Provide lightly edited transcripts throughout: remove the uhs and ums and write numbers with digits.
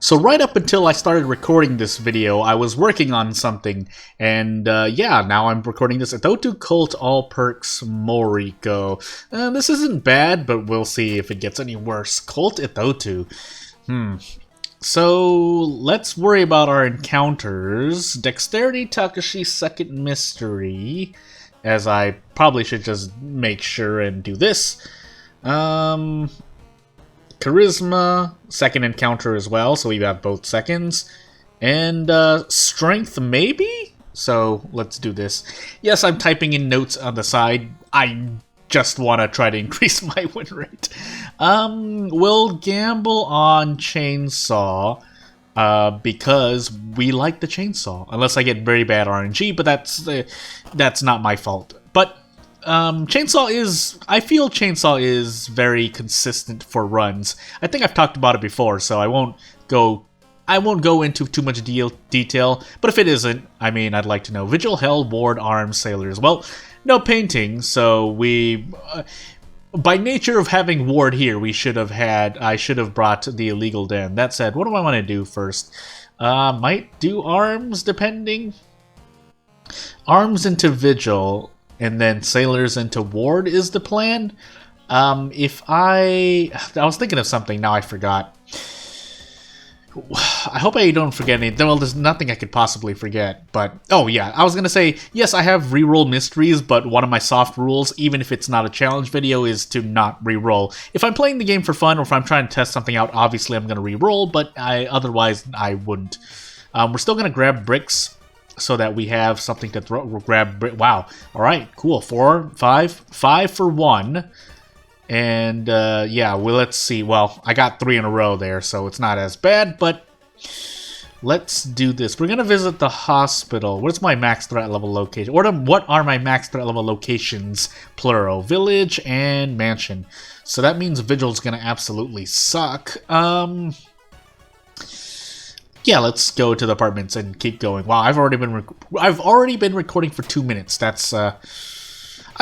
So right up until I started recording this video, I was working on something, and yeah, now I'm recording this Itotu Cult All Perks Moriko. This isn't bad, but we'll see if it gets any worse. Cult Itotu. So let's worry about our encounters. Dexterity Takashi Second Mystery, as I probably should just make sure and do this. Charisma, second encounter as well, so we have both seconds. And strength, maybe? So let's do this. Yes, I'm typing in notes on the side. I just want to try to increase my win rate. We'll gamble on chainsaw because we like the chainsaw. Unless I get very bad RNG, but that's not my fault. But chainsaw is, I feel chainsaw is very consistent for runs. I think I've talked about it before, so I won't go into too much detail, but if it isn't, I mean, I'd like to know. Vigil, Hell, Ward, Arms, Sailors. Well, no painting, so we, by nature of having Ward here, I should have brought the Illegal Den. That said, what do I want to do first? Might do Arms, depending. Arms into Vigil, and then Sailors into Ward is the plan. I was thinking of something, now I forgot. I hope I don't forget anything. Well, there's nothing I could possibly forget, but... Oh, yeah, I was gonna say, yes, I have reroll mysteries, but one of my soft rules, even if it's not a challenge video, is to not reroll. If I'm playing the game for fun, or if I'm trying to test something out, obviously I'm gonna reroll, but otherwise I wouldn't. We're still gonna grab bricks, so that we have something to grab. Wow. All right. Cool. 4, 5 for 1. And yeah. Well, let's see. Well, I got 3 in a row there, so it's not as bad. But let's do this. We're gonna visit the hospital. What's my max threat level location? Or what are my max threat level locations? Plural. Village and mansion. So that means Vigil's gonna absolutely suck. Yeah, let's go to the apartments and keep going. Wow, I've already been recording for 2 minutes. That's I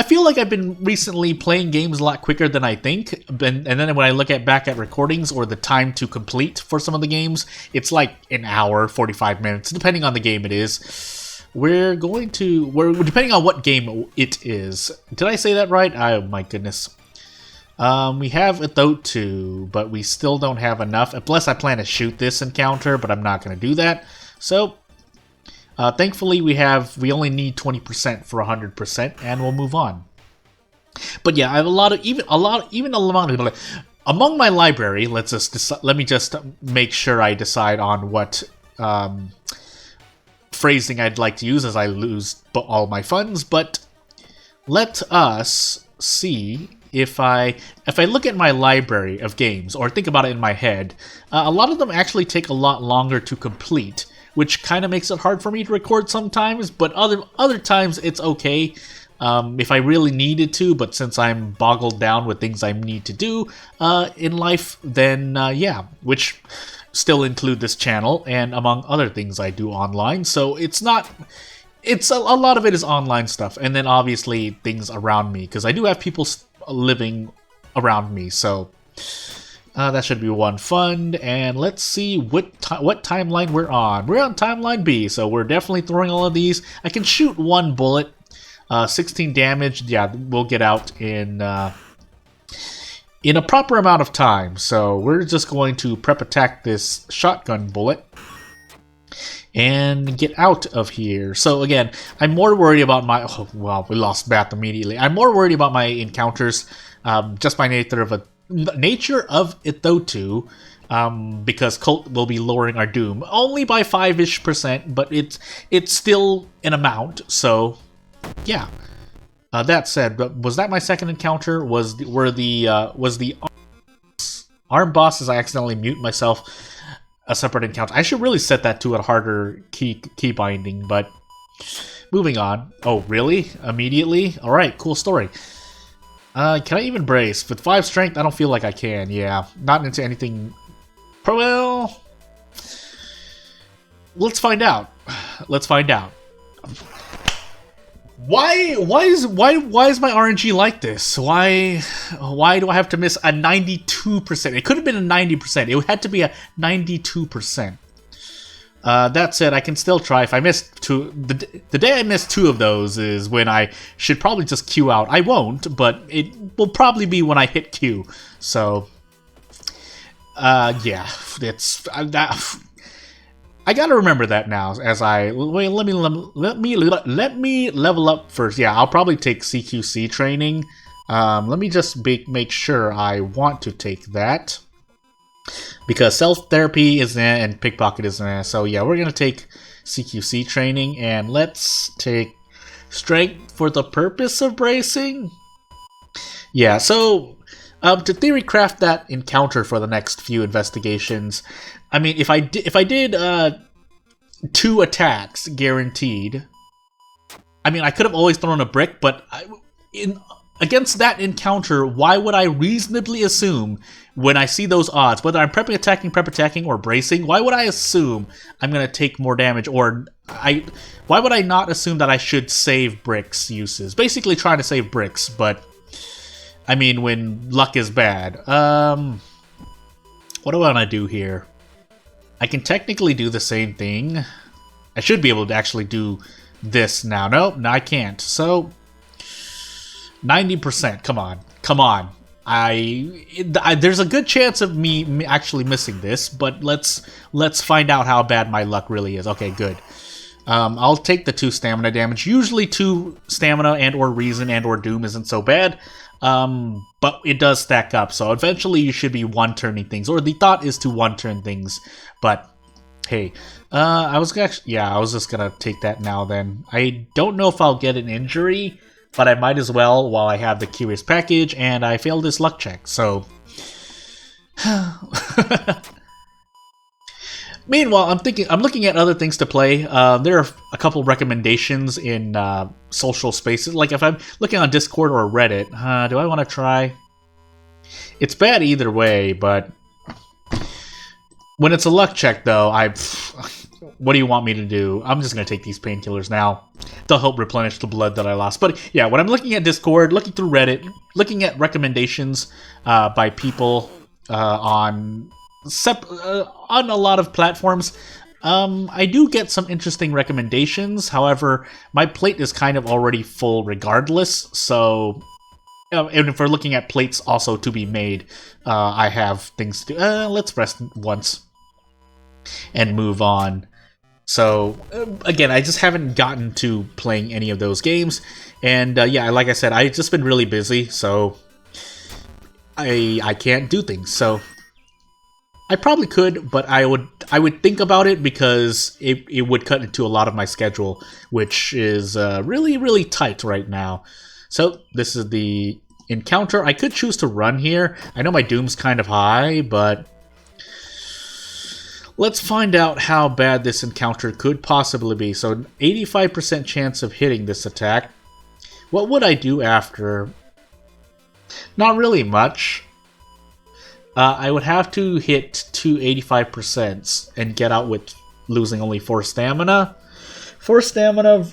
feel like I've been recently playing games a lot quicker than I think. And then when I look back at recordings or the time to complete for some of the games, it's like an hour, 45 minutes, depending on the game it is. We're depending on what game it is. Did I say that right? Oh my goodness. We have Itotu, but we still don't have enough. Plus, I plan to shoot this encounter, but I'm not going to do that. So, thankfully, we only need 20% for 100%, and we'll move on. But yeah, I have among my library. Let me just make sure I decide on what phrasing I'd like to use as I lose all my funds. But let us see. If I look at my library of games, or think about it in my head, a lot of them actually take a lot longer to complete, which kind of makes it hard for me to record sometimes, but other times it's okay if I really needed to, but since I'm boggled down with things I need to do in life, then yeah, which still include this channel, and among other things I do online, so it's not... a lot of it is online stuff, and then obviously things around me, because I do have people living around me, so that should be one fun. And let's see what timeline we're on. We're on timeline B, so we're definitely throwing all of these. I can shoot 1 bullet, 16 damage. Yeah, we'll get out in a proper amount of time. So we're just going to prep attack this shotgun bullet and get out of here. So again, I'm more worried about my... Oh, well, we lost Bath immediately. I'm more worried about my encounters just by nature of Itotu, because Cult will be lowering our doom only by 5-ish%, but it's still an amount. So yeah. That said, was that my second encounter? Was the arm bosses? I accidentally mute myself. A separate encounter. I should really set that to a harder key binding, but moving on. Oh, really? Immediately? Alright, cool story. Can I even brace? With 5 strength, I don't feel like I can. Yeah, not into anything... Well... Let's find out. Let's find out. Why is my RNG like this? Why do I have to miss a 92%? It could have been a 90%. It had to be a 92%. That said, I can still try. If I miss two, the day I miss two of those is when I should probably just queue out. I won't, but it will probably be when I hit Q. So, yeah, it's that. I gotta remember that now. As I wait, let me level up first. Yeah, I'll probably take CQC training. Let me just make sure I want to take that. Because self-therapy is there and pickpocket is there. So yeah, we're going to take CQC training. And let's take strength for the purpose of bracing. Yeah, so to theory craft that encounter for the next few investigations. I mean, if I did 2 attacks guaranteed. I mean, I could have always thrown a brick, but against that encounter, why would I reasonably assume when I see those odds, whether I'm prep attacking, or bracing, why would I assume I'm going to take more damage? Or why would I not assume that I should save bricks uses? Basically trying to save bricks, but I mean, when luck is bad. What do I want to do here? I can technically do the same thing. I should be able to actually do this now. Nope, no, I can't. So 90%. Come on. There's a good chance of me actually missing this, but let's find out how bad my luck really is. Okay, good. I'll take the 2 stamina damage. Usually 2 stamina and or reason and or doom isn't so bad, but it does stack up. So eventually you should be one-turning things, or the thought is to one-turn things. But hey, I was just gonna take that now. Then I don't know if I'll get an injury. But I might as well while I have the curious package, and I failed this luck check, so... Meanwhile, I'm looking at other things to play. There are a couple recommendations in social spaces. Like if I'm looking on Discord or Reddit, do I want to try? It's bad either way, but... When it's a luck check, though, what do you want me to do? I'm just going to take these painkillers now. They'll help replenish the blood that I lost. But yeah, when I'm looking at Discord, looking through Reddit, looking at recommendations by people on a lot of platforms, I do get some interesting recommendations. However, my plate is kind of already full regardless. So, and if we're looking at plates also to be made, I have things to do. Let's rest once and move on. So, again, I just haven't gotten to playing any of those games. And, yeah, like I said, I've just been really busy, so I can't do things. So, I probably could, but I would think about it because it would cut into a lot of my schedule, which is really, really tight right now. So, this is the encounter. I could choose to run here. I know my doom's kind of high, but... Let's find out how bad this encounter could possibly be. So, 85% chance of hitting this attack. What would I do after? Not really much. I would have to hit 85% and get out with losing only 4 stamina. 4 stamina,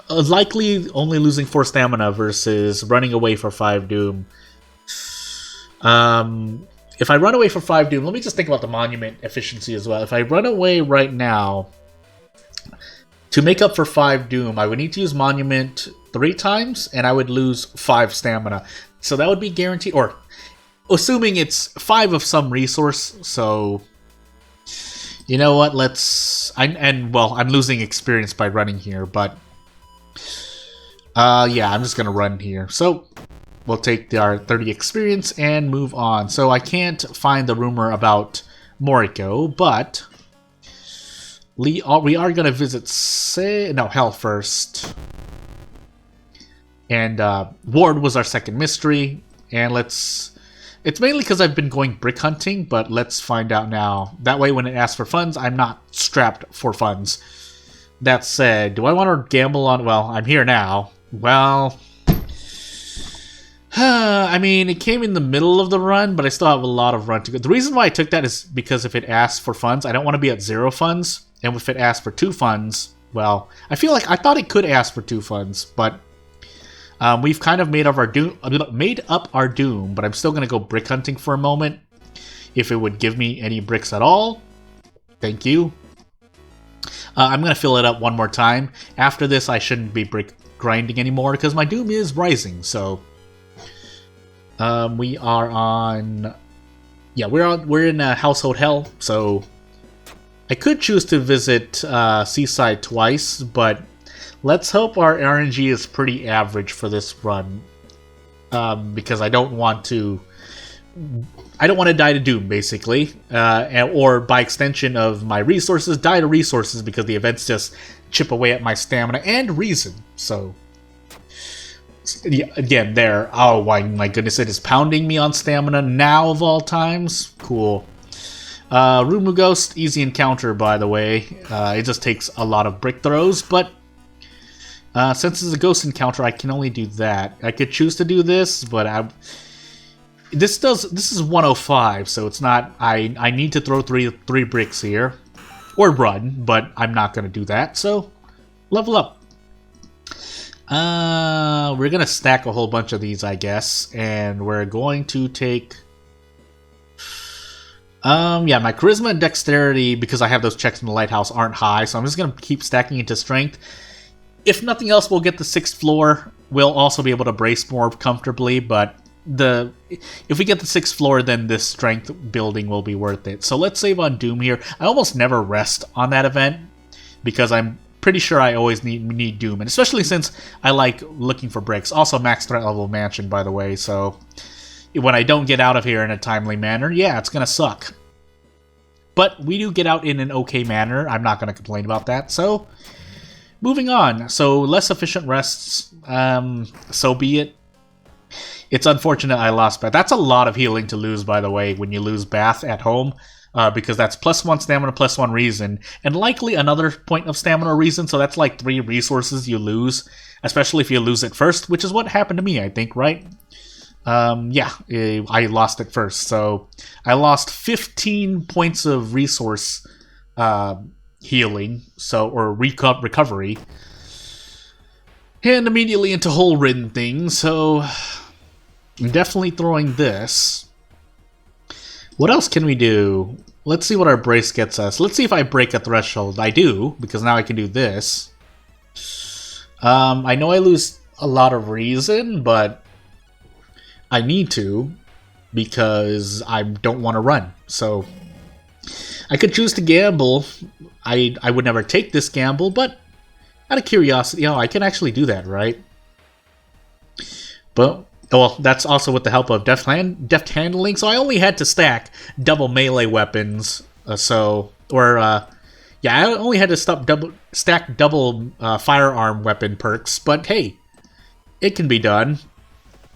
likely only losing 4 stamina versus running away for 5 doom. If I run away for 5 doom, let me just think about the monument efficiency as well. If I run away right now, to make up for 5 doom, I would need to use monument 3 times, and I would lose 5 stamina. So that would be guaranteed, or assuming it's 5 of some resource. So, you know what? Well, I'm losing experience by running here, but yeah, I'm just gonna run here. So. We'll take our 30 experience and move on. So I can't find the rumor about Moriko, but we are going to visit Hell first. And Ward was our second mystery. And it's mainly because I've been going brick hunting, but let's find out now. That way when it asks for funds, I'm not strapped for funds. That said, do I want to gamble on... Well, I'm here now. Well... I mean, it came in the middle of the run, but I still have a lot of run to go. The reason why I took that is because if it asks for funds, I don't want to be at 0 funds. And if it asks for 2 funds, well, I feel like I thought it could ask for 2 funds, but we've kind of made up our doom, but I'm still going to go brick hunting for a moment. If it would give me any bricks at all, thank you. I'm going to fill it up one more time. After this, I shouldn't be brick grinding anymore because my doom is rising, so... we are on... Yeah, we're in Household Hell, so... I could choose to visit Seaside twice, but let's hope our RNG is pretty average for this run. Because I don't want to die to Doom, basically. Or by extension of my resources, die to resources because the events just chip away at my stamina and reason. So, yeah, again, there. Oh, my goodness, it is pounding me on stamina now of all times. Cool. Rumu Ghost, easy encounter, by the way. It just takes a lot of brick throws, but since it's a ghost encounter, I can only do that. I could choose to do this, but this is 105, so it's not. I need to throw three bricks here, or run, but I'm not going to do that. So level up. We're gonna stack a whole bunch of these, I guess, and we're going to take. Yeah, my charisma and dexterity, because I have those checks in the lighthouse, aren't high, so I'm just gonna keep stacking into strength. If nothing else, we'll get the 6th floor. We'll also be able to brace more comfortably, but if we get the 6th floor, then this strength building will be worth it. So let's save on Doom here. I almost never rest on that event, because I'm pretty sure I always need Doom, and especially since I like looking for bricks. Also, max threat level mansion, by the way, so when I don't get out of here in a timely manner, yeah, it's gonna suck. But we do get out in an okay manner. I'm not gonna complain about that, so... Moving on. So, less efficient rests. So be it. It's unfortunate I lost Bath. That's a lot of healing to lose, by the way, when you lose Bath at home. Because that's +1 stamina, +1 reason. And likely another point of stamina or reason, so that's like 3 resources you lose. Especially if you lose it first, which is what happened to me, I think, right? Yeah, I lost it first. So, I lost 15 points of resource healing, or recovery, and immediately into hole ridden things, so I'm definitely throwing this. What else can we do? Let's see what our brace gets us. Let's see if I break a threshold. I do, because now I can do this. I know I lose a lot of reason, but I need to, because I don't want to run, so I could choose to gamble. I would never take this gamble, but out of curiosity, I can actually do that, right? But, well, that's also with the help of deft handling, so I only had to stack double melee weapons, yeah, I only had to stack double firearm weapon perks, but hey, it can be done.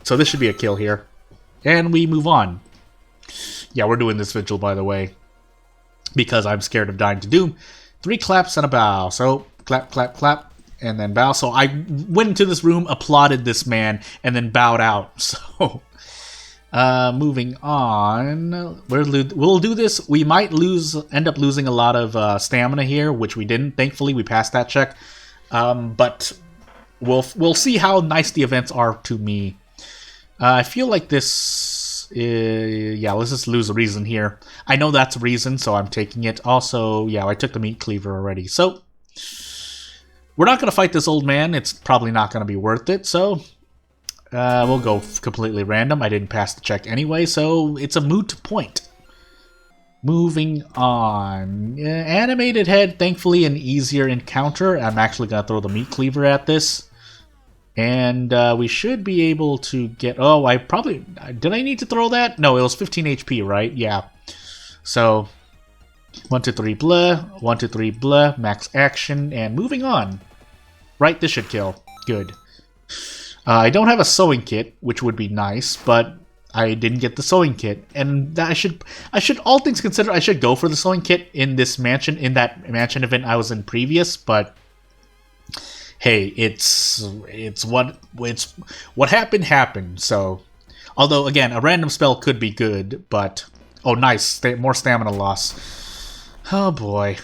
So this should be a kill here. And we move on. Yeah, we're doing this vigil, by the way, because I'm scared of dying to Doom. 3 claps and a bow. So, clap, clap, clap, and then bow. So I went into this room, applauded this man, and then bowed out. So, moving on. We'll do this. We might end up losing a lot of stamina here, which we didn't. Thankfully, we passed that check. But we'll see how nice the events are to me. I feel like this... yeah, let's just lose a reason here. I know that's a reason, so I'm taking it. Also, yeah, I took the meat cleaver already. So, we're not going to fight this old man. It's probably not going to be worth it. So, we'll go completely random. I didn't pass the check anyway, so it's a moot point. Moving on. Animated head, thankfully an easier encounter. I'm actually going to throw the meat cleaver at this. And we should be able to get... Oh, I probably... Did I need to throw that? No, it was 15 HP, right? Yeah. So, 1, 2, 3, blah. 1, 2, 3, blah. Max action. And moving on. Right, this should kill. Good. I don't have a sewing kit, which would be nice, but I didn't get the sewing kit. And I should, all things considered, I should go for the sewing kit in this mansion, in that mansion event I was in previous, but... Hey, it's what happened. So, although again, a random spell could be good, but oh, nice, more stamina loss. Oh boy.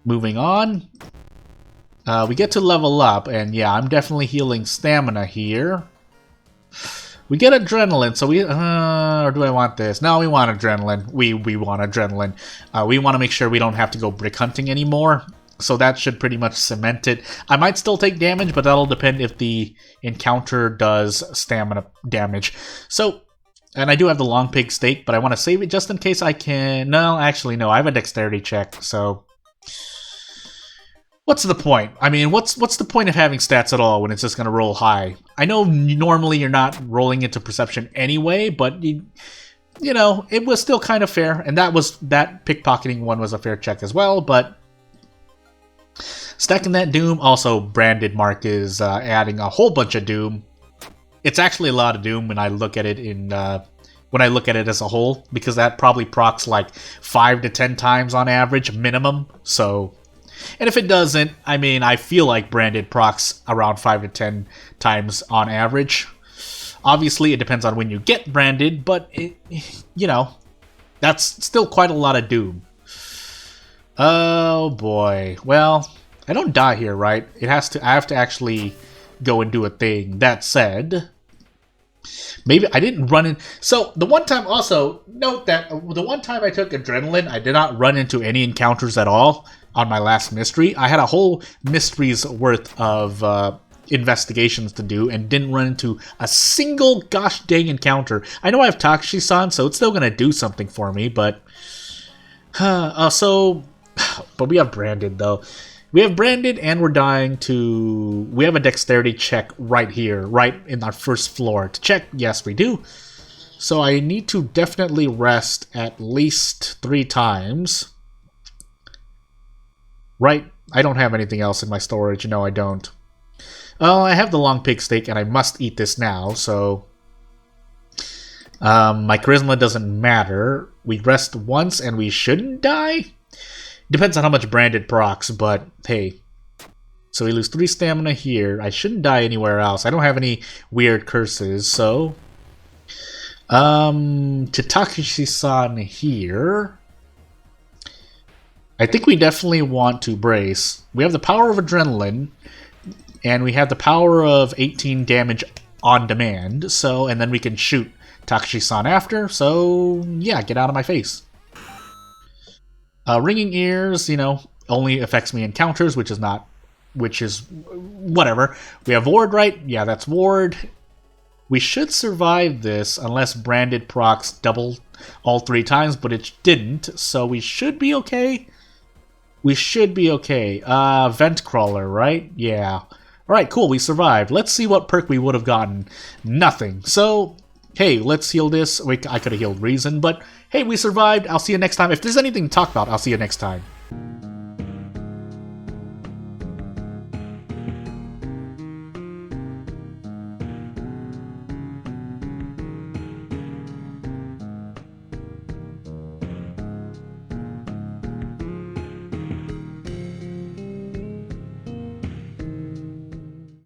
Moving on. We get to level up, and yeah, I'm definitely healing stamina here. We get adrenaline, so we... or do I want this? No, we want adrenaline. We want adrenaline. We want to make sure we don't have to go brick hunting anymore. So that should pretty much cement it. I might still take damage, but that'll depend if the encounter does stamina damage. So, and I do have the long pig steak, but I want to save it just in case I can... No, actually, no. I have a dexterity check, so... What's the point? I mean, what's the point of having stats at all when it's just going to roll high? I know normally you're not rolling into perception anyway, but you know, it was still kind of fair. And that pickpocketing one was a fair check as well, but stacking that doom, also branded mark is adding a whole bunch of doom. It's actually a lot of doom when I look at it as a whole, because that probably procs like 5 to 10 times on average minimum. So, and if it doesn't, I mean, I feel like branded procs around 5 to 10 times on average. Obviously, it depends on when you get branded, but you know, that's still quite a lot of doom. Oh boy. Well, I don't die here, right? I have to actually go and do a thing. That said, maybe I didn't run in... So, the one time also, note that the one time I took adrenaline, I did not run into any encounters at all on my last mystery. I had a whole mystery's worth of investigations to do and didn't run into a single gosh dang encounter. I know I have Takeshi-san, so it's still going to do something for me, but... but we have branded, though. We have branded, and we're dying to... We have a dexterity check right here, right in our first floor. To check, yes, we do. So I need to definitely rest at least 3 times. Right? I don't have anything else in my storage. No, I don't. Oh, I have the long pig steak, and I must eat this now, so... my charisma doesn't matter. We rest once, and we shouldn't die? Depends on how much branded procs, but hey. So we lose 3 stamina here. I shouldn't die anywhere else. I don't have any weird curses, so... to Takeshi-san here... I think we definitely want to brace. We have the power of adrenaline, and we have the power of 18 damage on demand, so, and then we can shoot Takeshi-san after, so yeah, get out of my face. Ringing ears, you know, only affects me in counters, which is whatever. We have ward, right? Yeah, that's ward. We should survive this unless branded procs double all 3 times, but it didn't, so we should be okay. We should be okay. Vent crawler, right? Yeah. Alright, cool, we survived. Let's see what perk we would have gotten. Nothing. So, hey, let's heal this. Wait, I could have healed Reason, but hey, we survived. I'll see you next time. If there's anything to talk about, I'll see you next time.